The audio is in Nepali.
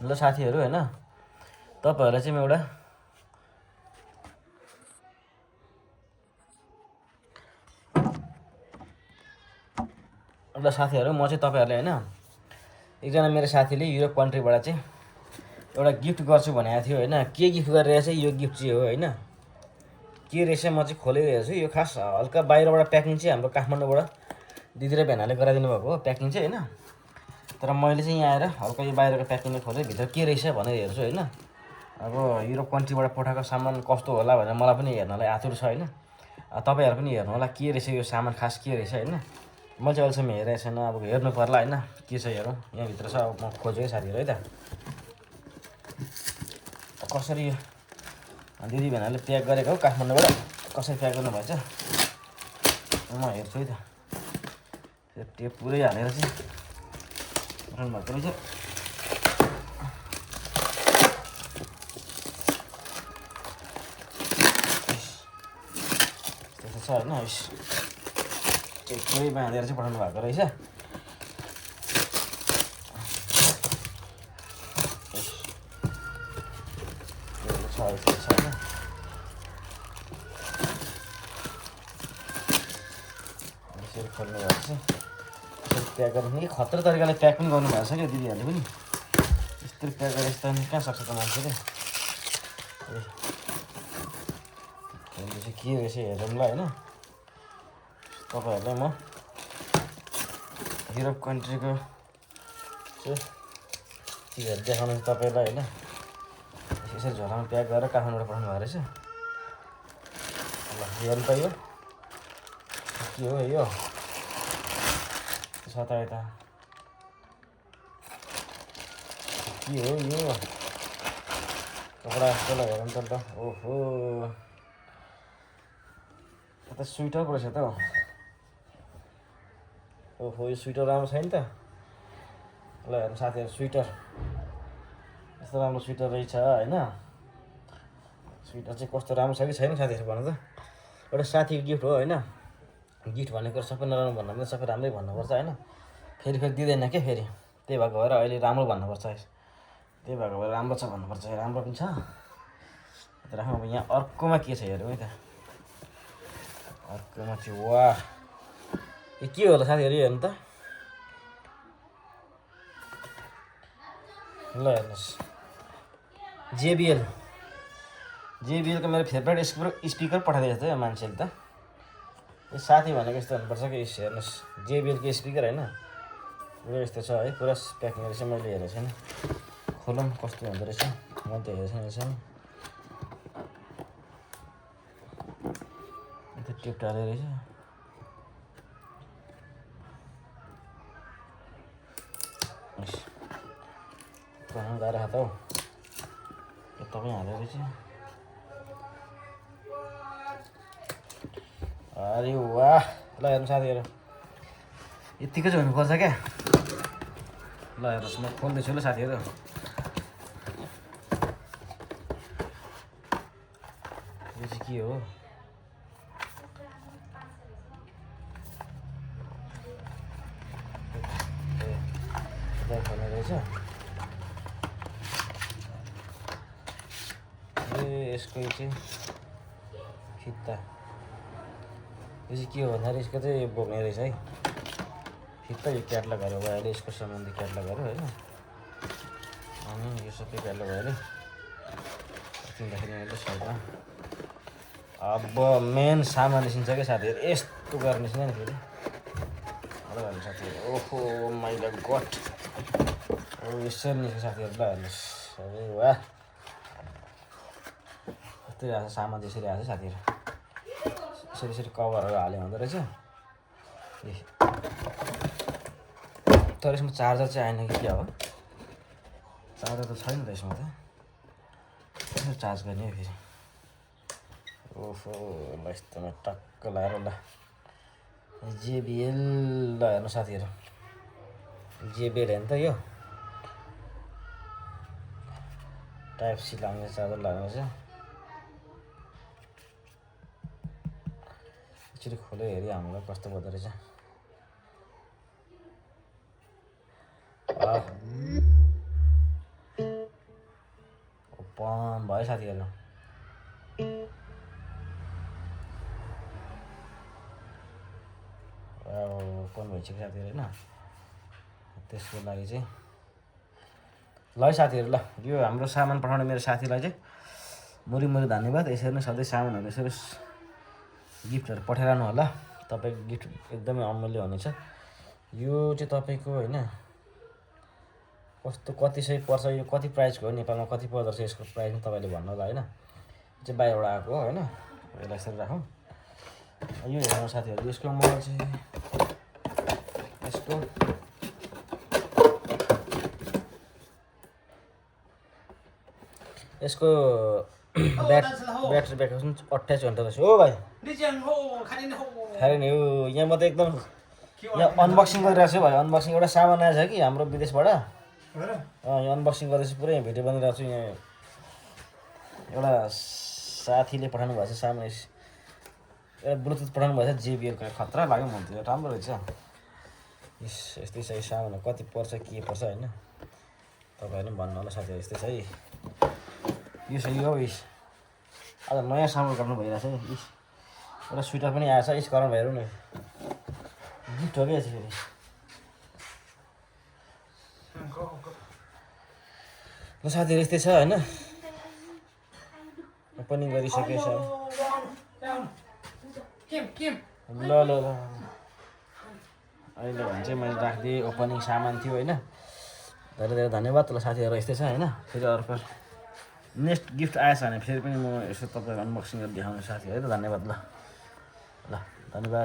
ल साथीहरू हैन, तपाईहरुलाई चाहिँ म एउटा साथीहरू म चाहिँ तपाईहरुलाई हैन एकजना मेरो साथीले युरोप कन्ट्रीबाट चाहिँ एउटा गिफ्ट गर्छु भनेको थियो हैन। के गिफ्ट गरिरहेछ यो गिफ्ट चाहिँ हो हैन, के रहेछ म चाहिँ खोलिरहेको छु। यो खास हल्का बाहिरबाट प्याकिङ चाहिँ हाम्रो काठमाडौँबाट दिदी र भेनाले गराइदिनु भएको हो प्याकिङ चाहिँ हैन। तर मैले चाहिँ यहाँ आएर हल्का यो बाहिरको प्याकिङ खोलेँ, भित्र के रहेछ भनेर हेर्छु हैन। अब युरोप कन्ट्रीबाट पठाएको सामान कस्तो होला भनेर मलाई पनि हेर्नलाई आतुर छ हैन। तपाईहरु पनि हेर्नु होला के रहेछ यो सामान खास के रहेछ हैन। म चाहिँ अहिलेसम्म हेरेको छैन, अब हेर्नु पर्ला हैन के छ हेरौँ। यहाँ भित्र छ, अब म खोजेँ साथीहरु है त कसरी यो दिदी भेनाले प्याक गरेको हो काठमाडौँबाट, कसरी प्याक गर्नु भएछ म हेर्छु है त। त्यो टेप पुरै हालेर चाहिँ पठाउनु भएको रहेछ। त्यस्तो छ हैन, टेप पुरै बाँधेर चाहिँ पठाउनु भएको रहेछ। यसरी खोल्नु भएको छ, यसरी प्याक गर्नु कि खतरा तरिकाले प्याक पनि गर्नुभएको छ क्या दिदीहरूले पनि। यस्तरी प्याक गरेर यस्तो कहाँ सक्छ त मान्छेले। यो चाहिँ के रहेछ हेरौँ ल हैन। तपाईहरुलाई म युरोप कन्ट्रीको चाहिँ चिजहरू देखाउनु तपाईलाई हैन। यसरी झोलामा प्याक गरेर काठमाडौँबाट पठाउनु भएको रहेछ। ल हेर्नु त यो के हो यो छ त यता के हो यो कपडा जस्तो ल हेरौँ त। ओहो यो त स्वेटर पो रहेछ त हौ। ओहो यो स्वेटर राम्रो छैन त। ल हेर्नु साथीहरु स्वेटर यस्तो राम्रो स्वेटर रहेछ हैन। स्वेटर चाहिँ कस्तो राम्रो छ कि छैन साथीहरु भन्नु त। एउटा साथीको गिफ्ट हो हैन। गिफ्ट भनेको सबै नराम्रो भन्नु पनि सबै राम्रै भन्नुपर्छ हैन। फेरि दिँदैन के फेरि, त्यही भएको भएर अहिले राम्रो भन्नुपर्छ। त्यही भएको भएर राम्रो छ भन्नुपर्छ। राम्रो पनि छ तर अब यहाँ अर्कोमा के छ हेरौँ है त। अर्कोमा चाहिँ वाह यो के होला साथीहरु हेर्नु त। ल हेर्नुहोस् JBL को मेरो फेभरेट स्पिकर पठाइदिएको छ त यो मान्छेले त। यो साथी भनेको यस्तो हुनुपर्छ कि हेर्नुहोस् JBL को स्पिकर हैन। पुरा यस्तो छ है, पुरा प्याकिङ रहेछ। मैले हेरेको छैन, खोलौँ कस्तो हुँदो रहेछ। मैले त हेरेको छैन यसमा। त्यो टेप टालेको रहेछ। पुरा गाह्रो हात हौ, यो तपाईँ हालेको रहेछ। अरे वाह ल हेर्नु साथीहरु यतिकै चाहिँ हुनुपर्छ क्या। ल हेर्नुहोस् म खोल्दैछु ल साथीहरु। यो चाहिँ के हो खोल्ने रहेछ। यसको चाहिँ फित्ता यो चाहिँ के हो भन्दाखेरि यसको चाहिँ बोक्ने रहेछ है फित्ता। यो क्याटलगहरू भयो अहिले यसको सम्बन्धी क्याटलगहरू हैन। अनि यो सबै क्याटलग भयो अहिले किन्दाखेरि अहिले साइडमा। अब मेन सामान निस्किन्छ क्या साथीहरु, यस्तो गर्ने छैन नि फेरि। हेलो हेर्नु साथीहरु, ओहो माइ गॉड ओ यसरी निस्क्छ साथीहरु। ल हेर्नुहोस् अरे वाह कस्तो आएको छ सामान त्यसरी आएको छ साथीहरु। यसरी कभरहरू हाले हुँदो रहेछ। तर यसमा चार्जर चाहिँ आएन कि क्या हो, चार्जर त छैन त यसमा त। कसरी चार्ज गर्ने हो फेरि। ओहो ल यस्तोमा टक्क लगाएर ल JBL। ल हेर्नु साथीहरु JBL हेर्नु त यो टाइप सी लाग्ने चार्जर लाग्ने रहेछ। एकचोटि खोले हेरि हामीलाई कस्तो हुँदो रहेछ। ओपन भयो साथीहरू। ओपन भइसक्यो साथीहरू होइन। त्यसको लागि चाहिँ ल है साथीहरू, ल यो हाम्रो सामान पठाउने मेरो साथीलाई चाहिँ मुरी धन्यवाद। यसरी नै सधैँ सामानहरू यसरी गिफ्टहरू पठाइरहनु होला। तपाईँको गिफ्ट एकदमै अमूल्य हुनेछ। यो चाहिँ तपाईँको होइन कस्तो कति सय पर्छ, यो कति प्राइसको हो, नेपालमा कति पर्दो रहेछ यसको प्राइस तपाईँले भन्नु होला होइन। यो चाहिँ बाहिरबाट आएको हो होइन। यसलाई यसरी राखौँ। यो हेर्नु साथीहरू, यसको मल चाहिँ यसको ब्याट्री ब्याकअप 28 घन्टा रहेछ। हो भाइ खाने नि हो यहाँ म त एकदम यहाँ अनबक्सिङ गरिरहेको छु भाइ। अनबक्सिङ एउटा सामान आएछ कि हाम्रो विदेशबाट। यहाँ अनबक्सिङ गर्दैछु, पुरै भिडियो बनाइरहेको छु। यहाँ एउटा साथीले पठाउनु भएको छ सामान, एउटा ब्लुटुथ पठाउनु भएको छ JBL को। खतरा लाग्यो मलाई त, राम्रो रहेछ। यस्तै छ यो सामान, कति पर्छ के पर्छ होइन तपाईँहरूले भन्नु होला साथीहरू। यस्तै छ है, यो छ यो आज नयाँ सामान गर्नु भइरहेछ है। एउटा स्वेटर पनि आएछ करण भाइहरू नै गिफ्ट हो क्या फेरि। ल साथीहरू यस्तै छ होइन। ओपनिङ गरिसकेछ। ल ल ल अहिले भने चाहिँ मैले राखिदिएँ, ओपनिङ सामान थियो होइन। धेरै धेरै धन्यवाद। ल साथीहरू यस्तै छ होइन। फेरि अर्को नेक्स्ट गिफ्ट आएछ भने फेरि पनि म यसो तपाईँहरू अनबक्सिङ गरेर देखाउने साथीहरू है त। धन्यवाद। ल ल धन्यवाद।